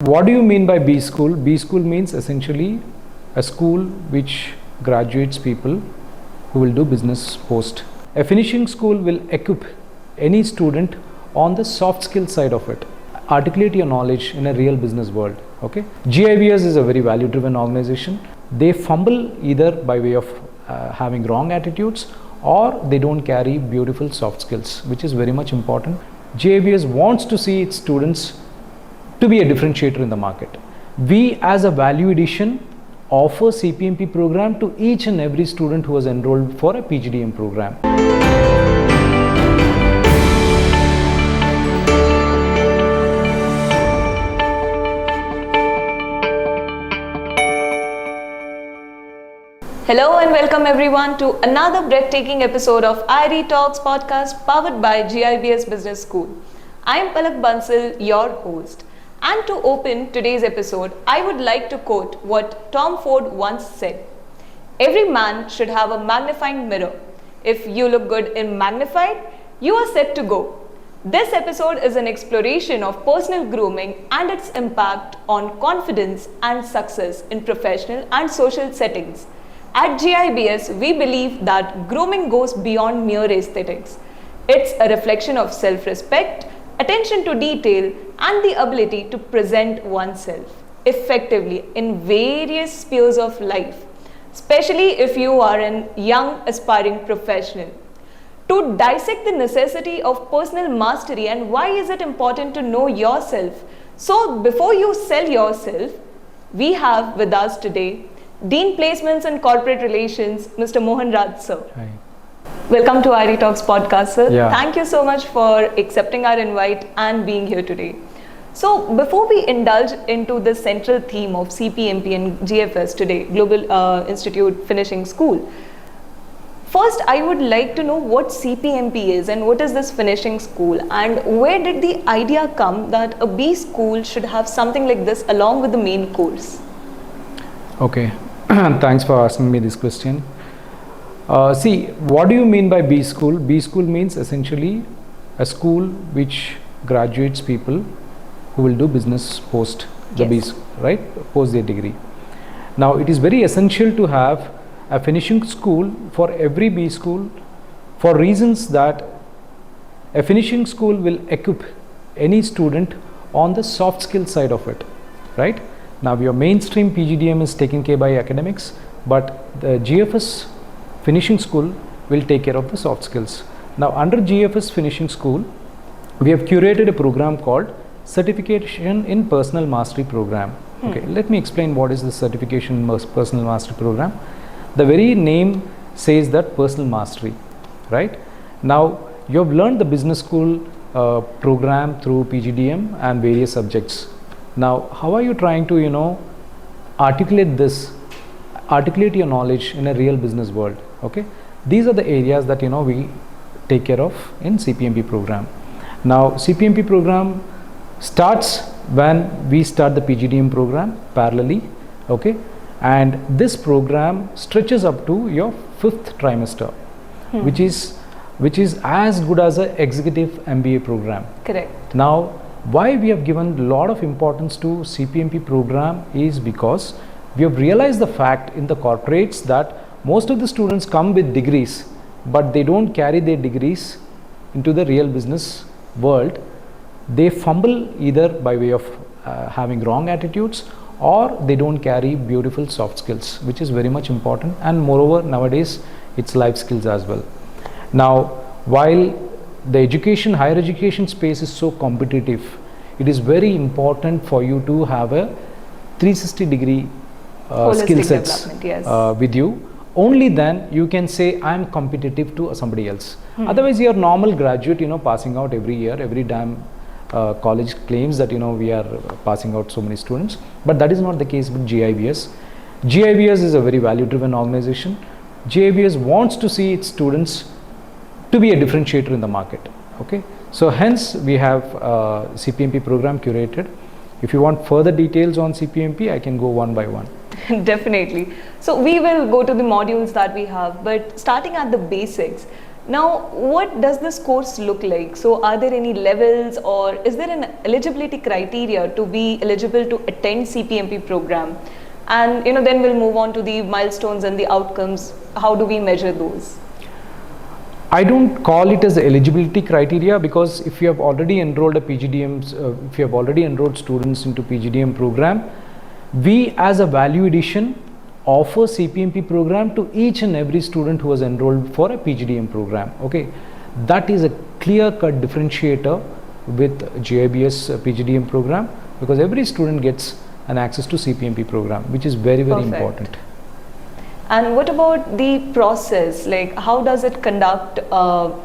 What do you mean by B school? B school means essentially a school which graduates people who will do business post. A finishing school will equip any student on the soft skill side of it. Articulate your knowledge in a real business world. Okay. GIBS is a very value driven organization. They fumble either by way of having wrong attitudes, or they don't carry beautiful soft skills, which is very much important. GIBS wants to see its students to be a differentiator in the market. We as a value addition offer CPMP program to each and every student who was enrolled for a PGDM program. Hello and welcome everyone to another breathtaking episode of IRE Talks podcast powered by GIBS Business School. I am Palak Bansal, your host. And to open today's episode, I would like to quote what Tom Ford once said. Every man should have a magnifying mirror. If you look good in magnified, you are set to go. This episode is an exploration of personal grooming and its impact on confidence and success in professional and social settings. At GIBS, we believe that grooming goes beyond mere aesthetics. It's a reflection of self-respect, attention to detail, and the ability to present oneself effectively in various spheres of life, especially if you are a young aspiring professional. To dissect the necessity of personal mastery and why is it important to know yourself. So before you sell yourself, we have with us today Dean Placements and Corporate Relations, Mr. Mohanraj sir. Hi. Welcome to IRE Talks podcast, sir. Yeah. Thank you so much for accepting our invite and being here today. So before we indulge into the central theme of CPMP and GFS today, Global Institute Finishing School, first I would like to know what CPMP is and what is this finishing school, and where did the idea come that a B school should have something like this along with the main course? Okay. Thanks for asking me this question. See, what do you mean by B school? B school means essentially a school which graduates people who will do business post the Yes. B school, right? Post their degree. Now, it is very essential to have a finishing school for every B school for reasons that a finishing school will equip any student on the soft skill side of it, right? Now, your mainstream PGDM is taken care by academics, but the GFS finishing school will take care of the soft skills. Now, under GFS finishing school, we have curated a program called Certification in Personal Mastery Program. Okay, let me explain what is the Certification in Personal Mastery Program. The very name says that personal mastery, right? Now, you have learned the business school program through PGDM and various subjects. Now, how are you trying to, articulate your knowledge in a real business world? Okay, these are the areas that we take care of in CPMP program. Now, CPMP program starts when we start the PGDM program parallelly. Okay, and this program stretches up to your 5th trimester, which is as good as an executive MBA program. Correct. Now, why we have given a lot of importance to CPMP program is because we have realized the fact in the corporates that most of the students come with degrees, but they don't carry their degrees into the real business world. They fumble either by way of having wrong attitudes, or they don't carry beautiful soft skills, which is very much important, and moreover nowadays it's life skills as well. Now, while the higher education space is so competitive, it is very important for you to have a 360-degree skill sets yes. with you. Only then you can say I am competitive to somebody else. Otherwise, you are normal graduate, passing out every year. Every damn college claims that we are passing out so many students, but that is not the case with GIBS. GIBS is a very value driven organization. GIBS wants to see its students to be a differentiator in the market. Okay, so hence we have CPMP program curated. If you want further details on CPMP, I can go one by one. Definitely. So we will go to the modules that we have, but starting at the basics, Now, what does this course look like? So, are there any levels, or is there an eligibility criteria to be eligible to attend CPMP program? And then we'll move on to the milestones and the outcomes. How do we measure those? I don't call it as eligibility criteria, because if you have already enrolled a PGDM, if you have already enrolled students into PGDM program, we as a value addition offer CPMP program to each and every student who was enrolled for a PGDM program. Okay, that is a clear-cut differentiator with GIBS PGDM program, because every student gets an access to CPMP program, which is very, very Perfect. important. And what about the process? Like, how does it conduct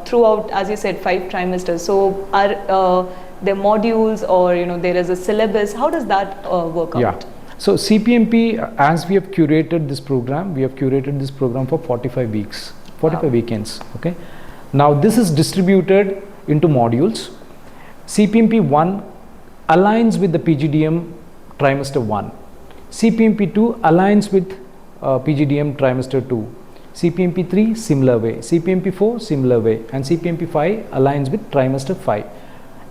throughout, as you said, 5 trimesters? So, are there modules, or there is a syllabus? How does that work out? So CPMP, as we have curated this program, for 45 weeks, 45 weekends. Okay. Now this is distributed into modules. CPMP 1 aligns with the PGDM trimester 1. CPMP 2 aligns with PGDM trimester 2. CPMP 3 similar way. CPMP 4 similar way. And CPMP 5 aligns with trimester 5.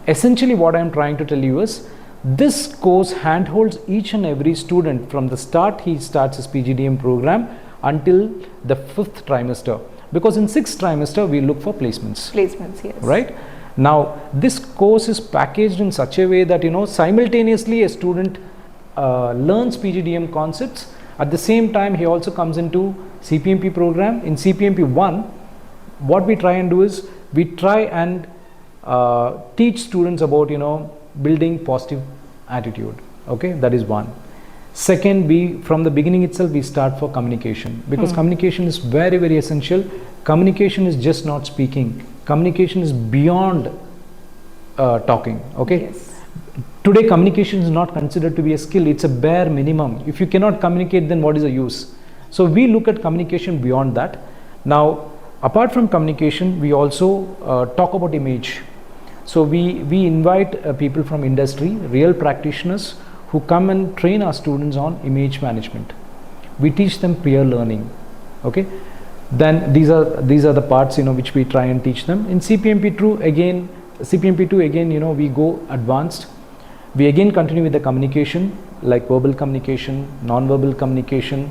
Essentially what I am trying to tell you is, this course handholds each and every student from the start he starts his PGDM program until the 5th trimester, because in 6th trimester we look for placements. Yes. Right? Now this course is packaged in such a way that simultaneously a student learns PGDM concepts. At the same time he also comes into CPMP program. In CPMP 1, what we try and do is we try and teach students about building positive attitude. Okay, that is one. Second, we from the beginning itself we start for communication, because communication is very, very essential. Communication is just not speaking. Communication is beyond talking. Okay. Yes. Today communication is not considered to be a skill. It's a bare minimum. If you cannot communicate, then what is the use? So we look at communication beyond that. Now apart from communication, we also talk about image. So we invite people from industry, real practitioners, who come and train our students on image management. We teach them peer learning. Okay, then these are the parts which we try and teach them. In CPMP 2 again, we go advanced. We again continue with the communication, like verbal communication, non-verbal communication,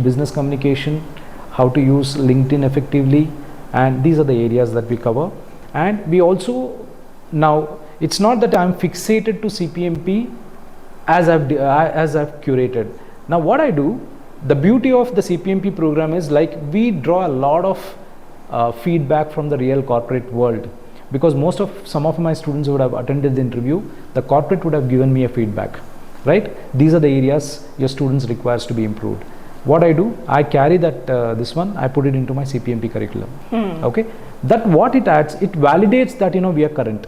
business communication, how to use LinkedIn effectively, and these are the areas that we cover. And we also, now it's not that I'm fixated to CPMP as I've curated. Now what I do, the beauty of the CPMP program is, like, we draw a lot of feedback from the real corporate world, because some of my students would have attended the interview, the corporate would have given me a feedback, right? These are the areas your students requires to be improved. What I do, I carry that this one, I put it into my CPMP curriculum. Okay, that what it adds, it validates that we are current.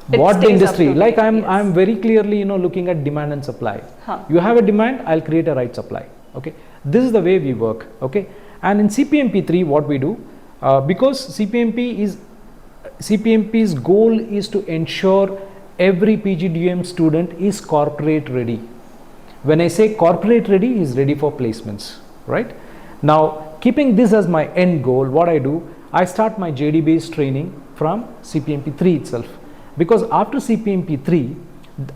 What the industry, like I'm very clearly looking at demand and supply. You have a demand, I'll create a right supply. Okay, this is the way we work. Okay, and in CPMP 3 what we do, because CPMP's goal is to ensure every PGDM student is corporate ready. When I say corporate ready, he is ready for placements, right? Now, keeping this as my end goal, what I do, I start my JD based training from CPMP 3 itself, because after CPMP 3,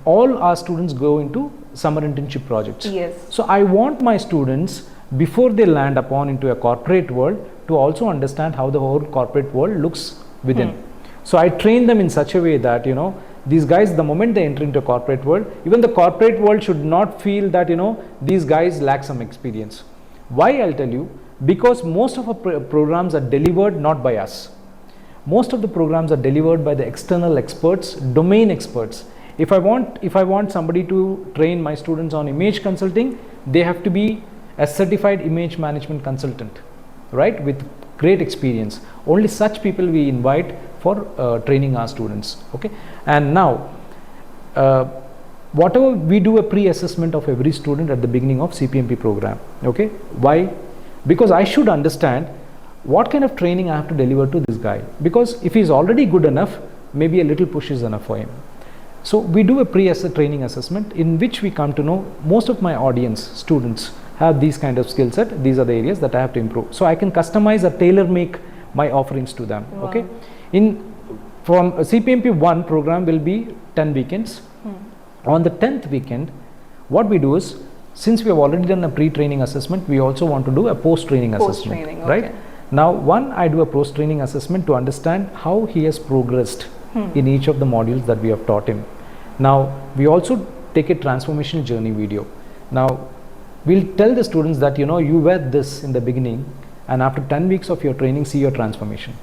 all our students go into summer internship projects. Yes. So I want my students, before they land upon into a corporate world, to also understand how the whole corporate world looks within. So I train them in such a way that these guys, the moment they enter into a corporate world, even the corporate world should not feel that these guys lack some experience. Why? I'll tell you, because most of our programs are delivered not by us. Most of the programs are delivered by the external experts, domain experts. If I want somebody to train my students on image consulting, they have to be a certified image management consultant, right, with great experience. Only such people we invite for training our students. Okay, and now whatever we do a pre-assessment of every student at the beginning of CPMP program. Okay, why? Because I should understand what kind of training I have to deliver to this guy, because if he is already good enough, maybe a little push is enough for him. So we do a training assessment in which we come to know most of my audience students have these kind of skill set. These are the areas that I have to improve. So I can customize a tailor-make my offerings to them. Wow. Okay, from CPMP 1 program will be 10 weekends. On the 10th weekend, what we do is, since we have already done a pre-training assessment, we also want to do a post-training assessment, okay. right? Now, I do a post-training assessment to understand how he has progressed in each of the modules that we have taught him. Now, we also take a transformational journey video. Now, we'll tell the students that, you were this in the beginning, and after 10 weeks of your training, see your transformation.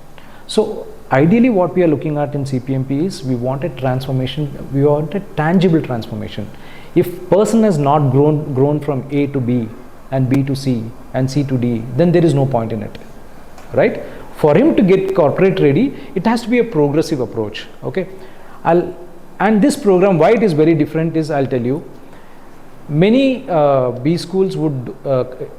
So, ideally what we are looking at in CPMP is, we want a transformation, we want a tangible transformation. If person has not grown from A to B and B to C and C to D, then there is no point in it, right? For him to get corporate ready, it has to be a progressive approach. Okay, and this program, why it is very different is, I'll tell you. Many B schools would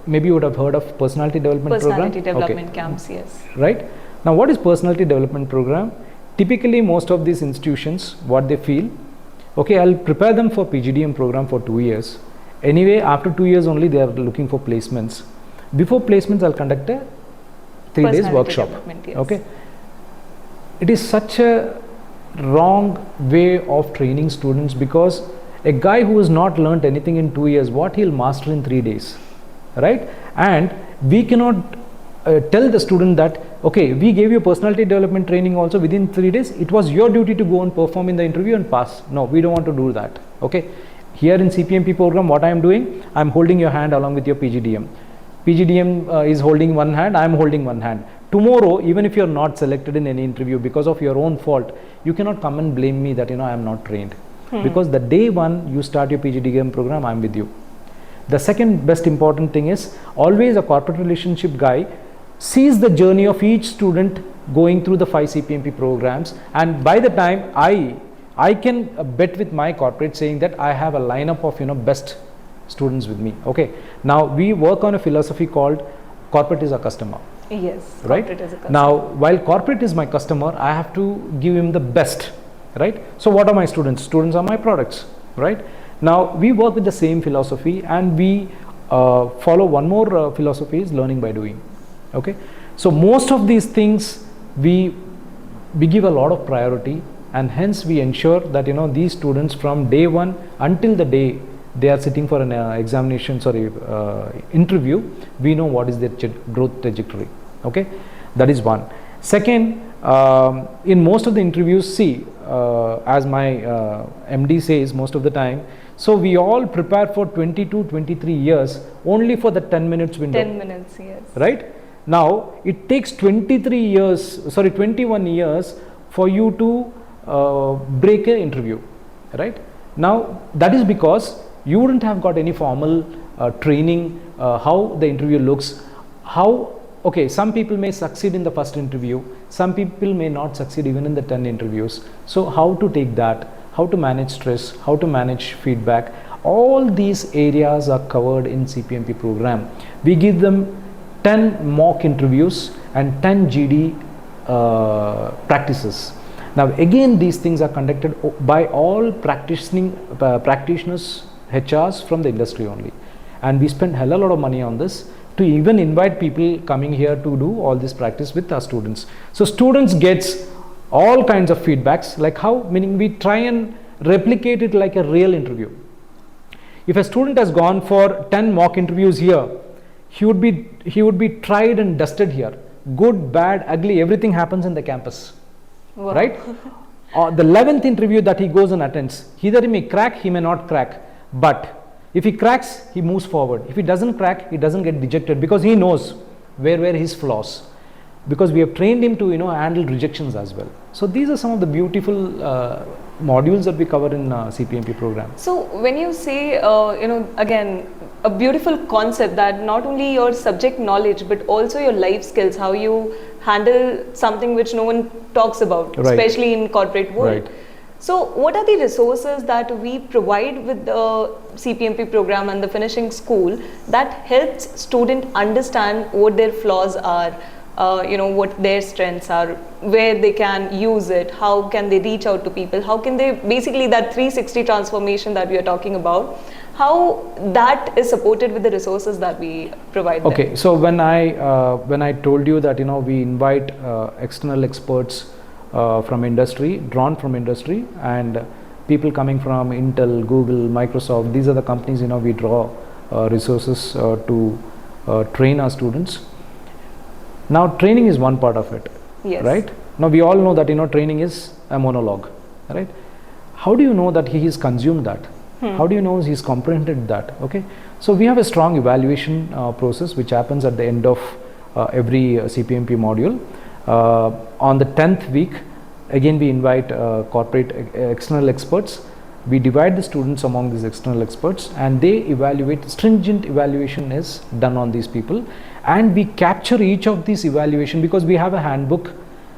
maybe would have heard of personality development program. Personality development camps, yes. Right. Now, what is personality development program? Typically, most of these institutions, what they feel, okay, I'll prepare them for PGDM program for 2 years. Anyway, after 2 years only, they are looking for placements. Before placements, I'll conduct a 3 days workshop. Yes. Okay. It is such a wrong way of training students, because a guy who has not learnt anything in 2 years, what he'll master in 3 days, right? And we cannot tell the student that, okay, we gave you personality development training also within 3 days. It was your duty to go and perform in the interview and pass. No, we don't want to do that. Okay. Here in CPMP program, what I am doing, I am holding your hand along with your PGDM. PGDM is holding one hand, I am holding one hand. Tomorrow, even if you are not selected in any interview because of your own fault, you cannot come and blame me that, I am not trained. Because the day one you start your PGDM program, I am with you. The second best important thing is, always a corporate relationship guy sees the journey of each student going through the 5 CPMP programs, and by the time I can bet with my corporate saying that I have a lineup of best students with me. Okay, now we work on a philosophy called corporate is a customer. Yes, right? Corporate is a customer. Now, while corporate is my customer, I have to give him the best, right? So what are my students? Students are my products, right? Now, we work with the same philosophy, and we follow one more philosophy, is learning by doing. Okay, so most of these things we give a lot of priority, and hence we ensure that these students from day one until the day they are sitting for an interview, we know what is their growth trajectory. Okay, that is one. Second, in most of the interviews, see, as my MD says most of the time, so we all prepare for 22, 23 years only for the 10 minutes window. 10 minutes, yes. Right? Now, it takes 21 years for you to break an interview. Right? Now, that is because you wouldn't have got any formal training, how the interview looks, okay, some people may succeed in the first interview, some people may not succeed even in the 10 interviews. So, how to take that, how to manage stress, how to manage feedback, all these areas are covered in CPMP program. We give them 10 mock interviews and 10 GD practices. Now, again, these things are conducted by all practitioners, HRs from the industry only, and we spend hell a lot of money on this to even invite people coming here to do all this practice with our students. So students gets all kinds of feedbacks, like how, meaning we try and replicate it like a real interview. If a student has gone for 10 mock interviews here, he would be tried and dusted here. Good, bad, ugly, everything happens in the campus. Wow. Right? The 11th interview that he goes and attends, either he may crack, he may not crack, but if he cracks, he moves forward. If he doesn't crack, he doesn't get dejected, because he knows where were his flaws, because we have trained him to handle rejections as well. So these are some of the beautiful modules that we cover in CPMP program. So when you say again, a beautiful concept that not only your subject knowledge but also your life skills, how you handle something which no one talks about, right, especially in corporate world. Right. So what are the resources that we provide with the CPMP program and the finishing school that helps student understand what their flaws are, what their strengths are, where they can use it, how can they reach out to people, how can they, basically that 360 transformation that we are talking about, how that is supported with the resources that we provide them. Okay, so when I told you that we invite external experts from industry, drawn from industry, and people coming from Intel, Google, Microsoft, these are the companies we draw resources to train our students. Now training is one part of it. Yes. Right? Now we all know that training is a monologue, right? How do you know that he has consumed that? How do you know he's comprehended that? Okay, so we have a strong evaluation process which happens at the end of every CPMP module. On the 10th week, again we invite corporate external experts. We divide the students among these external experts, and they evaluate. Stringent evaluation is done on these people, and we capture each of these evaluation because we have a handbook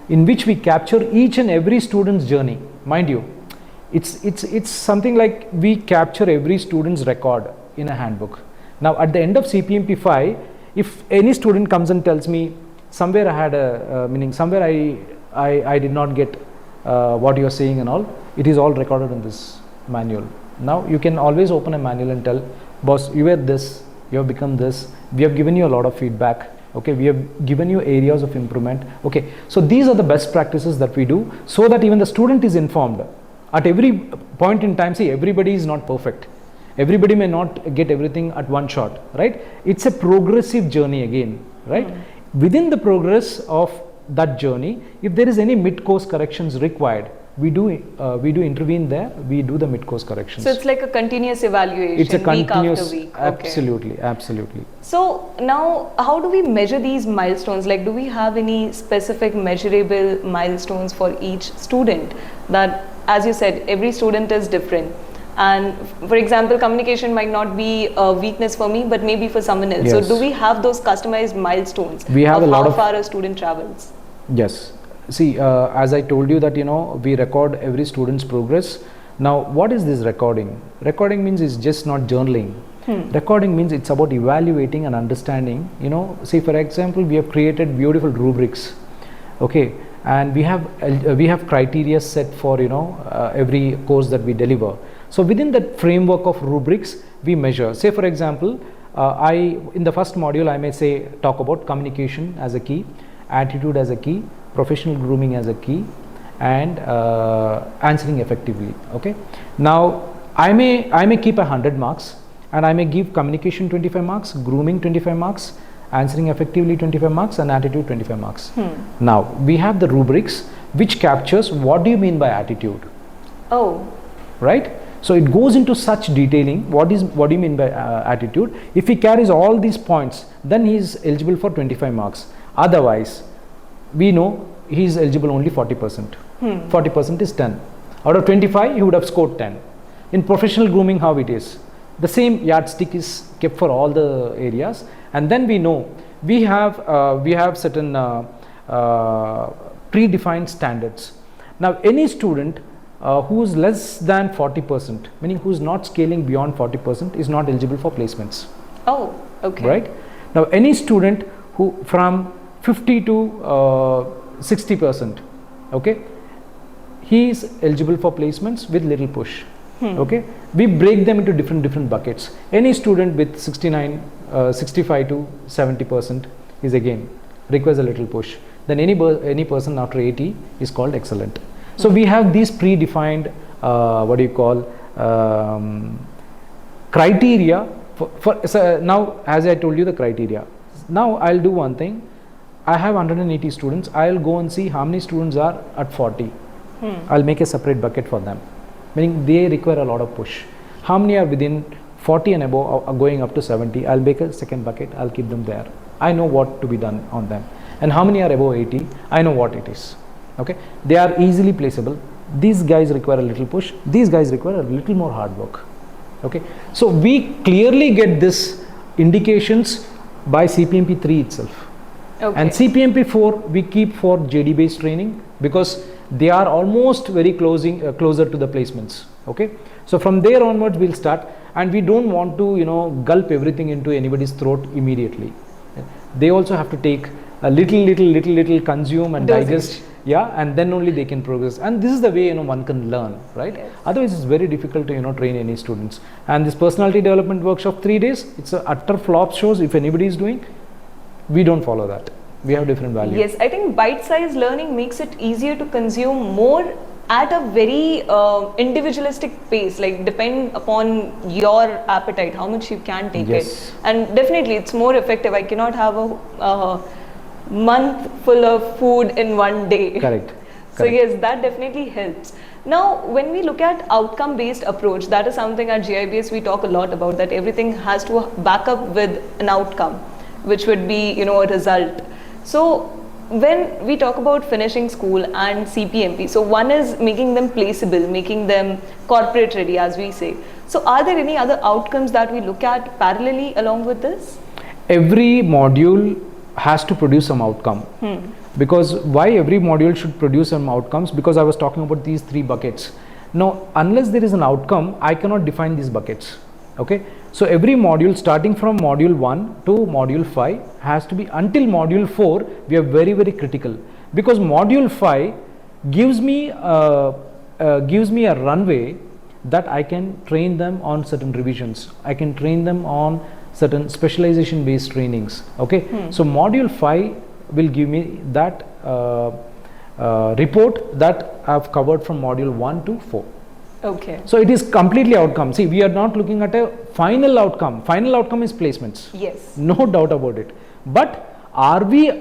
in which we capture each and every student's journey. Mind you, it's something like we capture every student's record in a handbook. Now at the end of CPMP 5, if any student comes and tells me somewhere I had a somewhere I did not get what you are saying and all, it is all recorded in this manual. Now you can always open a manual and tell, boss, you were this, you have become this, we have given you a lot of feedback, okay, we have given you areas of improvement. Okay, so these are the best practices that we do, so that even the student is informed at every point in time. See, everybody is not perfect, everybody may not get everything at one shot, right? It's a progressive journey again, right? Within the progress of that journey, if there is any mid-course corrections required, we do intervene there, we do the mid-course corrections. So it's like a continuous evaluation, it's a continuous, week after week. Absolutely, okay. Absolutely. So now how do we measure these milestones? Like, do we have any specific measurable milestones for each student? That, as you said, every student is different, and for example, communication might not be a weakness for me, but maybe for someone else. Yes. So do we have those customized milestones we have of a lot how far a student travels? Yes. See, as I told you that we record every student's progress. Now what is this recording? Recording means it's just not journaling. Recording means it's about evaluating and understanding. Say for example, we have created beautiful rubrics, okay, and we have criteria set for every course that we deliver. So within that framework of rubrics, we measure. Say for example, in the first module I may say talk about communication as a key, attitude as a key, professional grooming as a key, and answering effectively. Okay, now I may keep 100 marks, and I may give communication 25 marks, grooming 25 marks, answering effectively 25 marks, and attitude 25 marks. Now we have the rubrics which captures what do you mean by attitude. Oh, right? So it goes into such detailing. What do you mean by attitude? If he carries all these points, then he is eligible for 25 marks. Otherwise, we know he is eligible only 40%. 40% is 10. Out of 25, he would have scored 10. In professional grooming, how it is? The same yardstick is kept for all the areas, and then we know we have certain predefined standards. Now, any student who is less than 40%, meaning who is not scaling beyond 40%, is not eligible for placements. Oh, okay. Right? Now, any student who from 50 to 60%, okay, he is eligible for placements with little push. Okay, we break them into different buckets. Any student with 65 to 70% is again requires a little push. Then any person after 80 is called excellent. So we have these predefined criteria so now, as I told you the criteria. Now I'll do one thing. I have 180 students. I'll go and see how many students are at 40. I'll make a separate bucket for them, meaning they require a lot of push. How many are within 40 and above are going up to 70? I'll make a second bucket. I'll keep them there. I know what to be done on them. And how many are above 80? I know what it is. Okay, they are easily placeable. These guys require a little push. These guys require a little more hard work. Okay, so we clearly get this indications by CPMP 3 itself. Okay. And CPMP 4 we keep for JD based training because they are almost very closer to the placements. Okay, so from there onwards we'll start, and we don't want to gulp everything into anybody's throat immediately. They also have to take a little consume and digest yeah, and then only they can progress. And this is the way, you know, one can learn, right? Yes. Otherwise it's very difficult to, you know, train any students. And this personality development workshop 3 days, it's a utter flop shows. If anybody is doing, we don't follow that. We have different values. Yes, I think bite-sized learning makes it easier to consume more at a very individualistic pace, like depend upon your appetite, how much you can take Yes. it. And definitely it's more effective. I cannot have a month full of food in one day. Correct. So Correct. yes, that definitely helps. Now, when we look at outcome-based approach, that is something at GIBS we talk a lot about, that everything has to back up with an outcome, which would be, you know, a result. So when we talk about finishing school and CPMP, so one is making them placeable, making them corporate ready, as we say. So are there any other outcomes that we look at parallelly along with this? Every module has to produce some outcome. Because why every module should produce some outcomes? Because I was talking about these 3 buckets. Now, unless there is an outcome, I cannot define these buckets. Okay, so every module starting from module 1 to module 5 has to be, until module 4 we are very, very critical, because module 5 gives me a runway that I can train them on certain revisions. I can train them on certain specialization based trainings. Okay, so module 5 will give me that report that I have covered from module 1 to 4. Okay. So it is completely outcome. See, we are not looking at a final outcome. Final outcome is placements. Yes. No doubt about it. But are we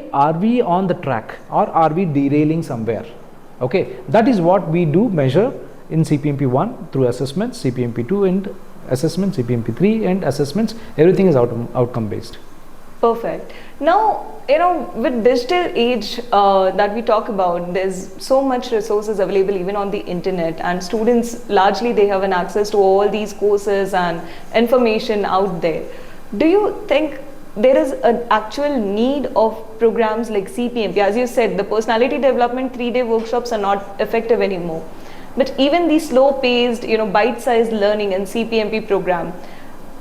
on the track, or are we derailing somewhere? Okay, that is what we do measure in CPMP 1 through assessments, CPMP 2 and assessments, CPMP 3 and assessments. Everything is outcome based. Perfect. Now, you know, with digital age that we talk about, there's so much resources available even on the internet, and students largely they have an access to all these courses and information out there. Do you think there is an actual need of programs like CPMP? As you said, the personality development 3-day workshops are not effective anymore. But even the slow-paced, you know, bite-sized learning and CPMP program,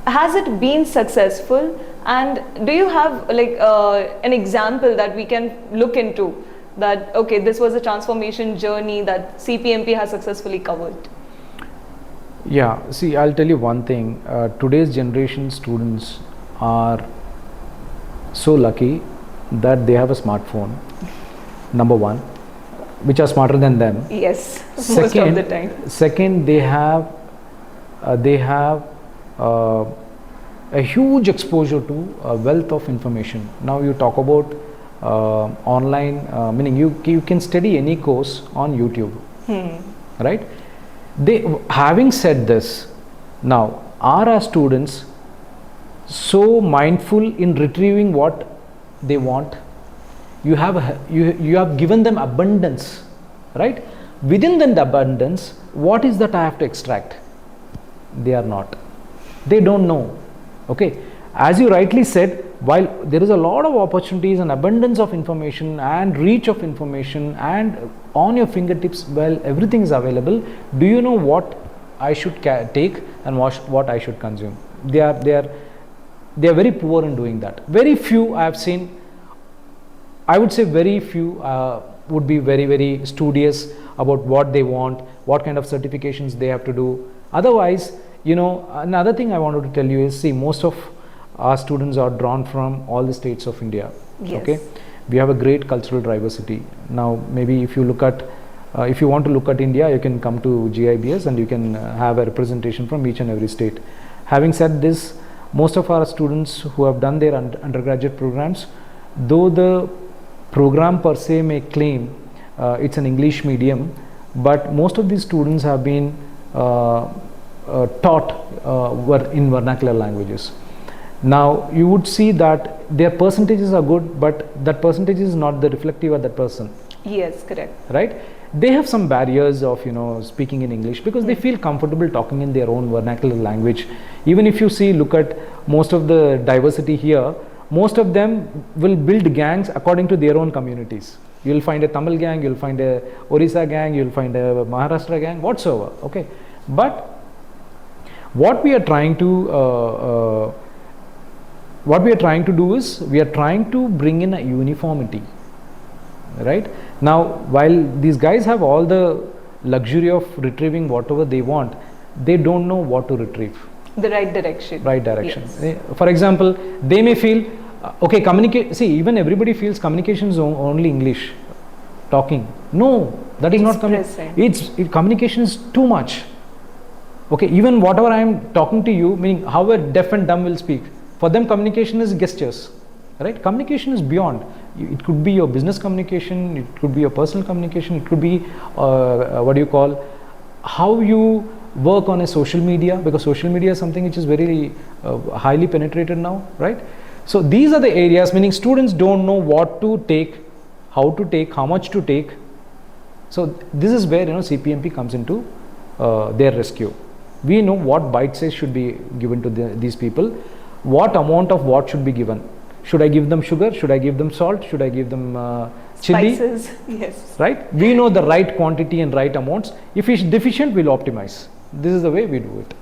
has it been successful? And do you have like an example that we can look into, that okay, this was a transformation journey that CPMP has successfully covered? Yeah, see, I'll tell you one thing. Today's generation students are so lucky that they have a smartphone, number one, which are smarter than them. Yes, most of the time. Second, they have a huge exposure to a wealth of information. Now you talk about online, meaning you can study any course on YouTube, right? Having said this, now are our students so mindful in retrieving what they want? You have given them abundance, right? Within that abundance, what is that I have to extract? They are not. They don't know. Okay, as you rightly said, while there is a lot of opportunities and abundance of information and reach of information and on your fingertips, well, everything is available. Do you know what I should take and what I should consume? They are very poor in doing that. Very few I have seen. I would say very few would be very, very studious about what they want, what kind of certifications they have to do. Otherwise, you know, another thing I wanted to tell you is, see, most of our students are drawn from all the states of India. Yes. Okay, we have a great cultural diversity. Now, maybe if you look at, if you want to look at India, you can come to GIBS and you can have a representation from each and every state. Having said this, most of our students who have done their undergraduate programs, though the program per se may claim it's an English medium, but most of these students have been taught were in vernacular languages. Now you would see that their percentages are good, but that percentage is not the reflective of that person. Yes, correct. Right? They have some barriers of, you know, speaking in English because they feel comfortable talking in their own vernacular language. Even if you see, look at most of the diversity here, most of them will build gangs according to their own communities. You will find a Tamil gang, you will find a Orissa gang, you will find a Maharashtra gang, whatsoever. Okay, but what we are trying to do is we are trying to bring in a uniformity. right? Now, while these guys have all the luxury of retrieving whatever they want, they don't know what to retrieve. The right direction. Right direction. Yes. For example, they may feel, okay, communicate. See, even everybody feels communication is only English, talking. No, that is not communication. Communication is too much. Okay, even whatever I am talking to you, meaning how a deaf and dumb will speak, for them communication is gestures, right? Communication is beyond. It could be your business communication, it could be your personal communication, it could be what do you call, how you work on a social media, because social media is something which is very highly penetrated now, right? So these are the areas, meaning students don't know what to take, how to take, how much to take. So this is where CPMP comes into their rescue. We know what bite size should be given to these people, what amount of what should be given. Should I give them sugar? Should I give them salt? Should I give them chili? Spices, yes. Right? We know the right quantity and right amounts. If it's deficient, we'll optimize. This is the way we do it.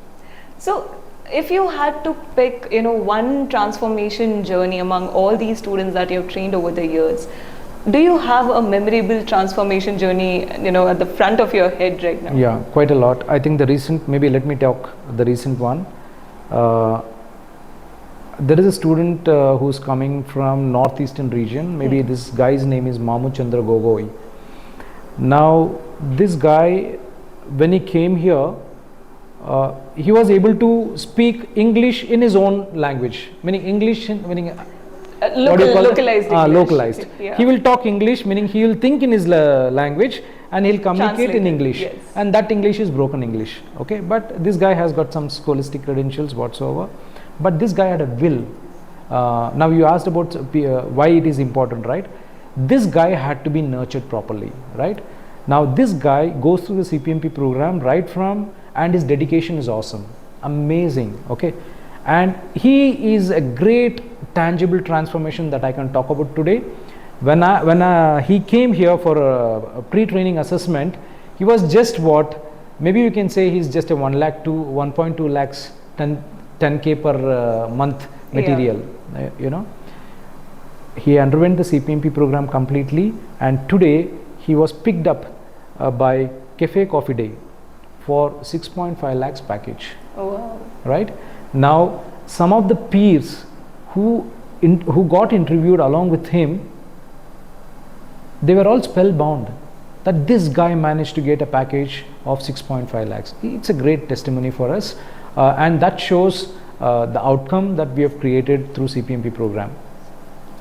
So, if you had to pick, one transformation journey among all these students that you have trained over the years, do you have a memorable transformation journey, at the front of your head right now? Yeah, quite a lot. I think the recent, maybe let me talk the recent one. There is a student who's coming from northeastern region. Maybe this guy's name is Mamu Chandra Gogoi. Now, this guy, when he came here, he was able to speak English in his own language, meaning English, meaning localized. Localized. Yeah. He will talk English, meaning he will think in his language and he'll communicate in English. Yes. And that English is broken English. Okay, but this guy has got some scholastic credentials whatsoever. But this guy had a will. Now you asked about why it is important, right? This guy had to be nurtured properly, right? Now this guy goes through the CPMP program right from, and his dedication is awesome, amazing, okay? And he is a great tangible transformation that I can talk about today. When he came here for a pre-training assessment, he was just what, maybe you can say he's just a 1 lakh to 1.2 lakhs 10K per month material, He underwent the CPMP program completely, and today he was picked up by Cafe Coffee Day for 6.5 lakhs package. Oh, wow. Right? Now, some of the peers who got interviewed along with him, they were all spellbound that this guy managed to get a package of 6.5 lakhs. It's a great testimony for us, and that shows the outcome that we have created through CPMP program.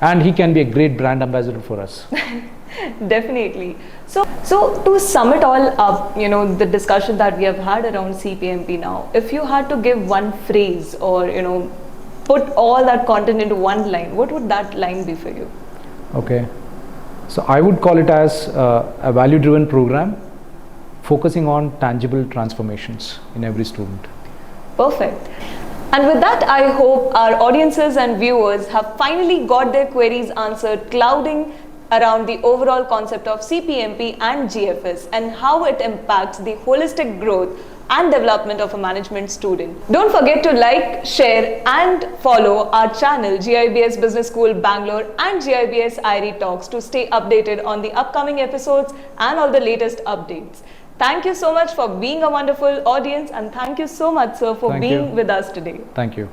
And he can be a great brand ambassador for us. Definitely. So to sum it all up, the discussion that we have had around CPMP now, if you had to give one phrase or, put all that content into one line, what would that line be for you? Okay. So I would call it as a value-driven program focusing on tangible transformations in every student. Perfect. And with that, I hope our audiences and viewers have finally got their queries answered, clouding around the overall concept of CPMP and GFS and how it impacts the holistic growth and development of a management student. Don't forget to like, share and follow our channel GIBS Business School Bangalore and GIBS IRE Talks to stay updated on the upcoming episodes and all the latest updates. Thank you so much for being a wonderful audience, and thank you so much, sir, for being with us today. Thank you.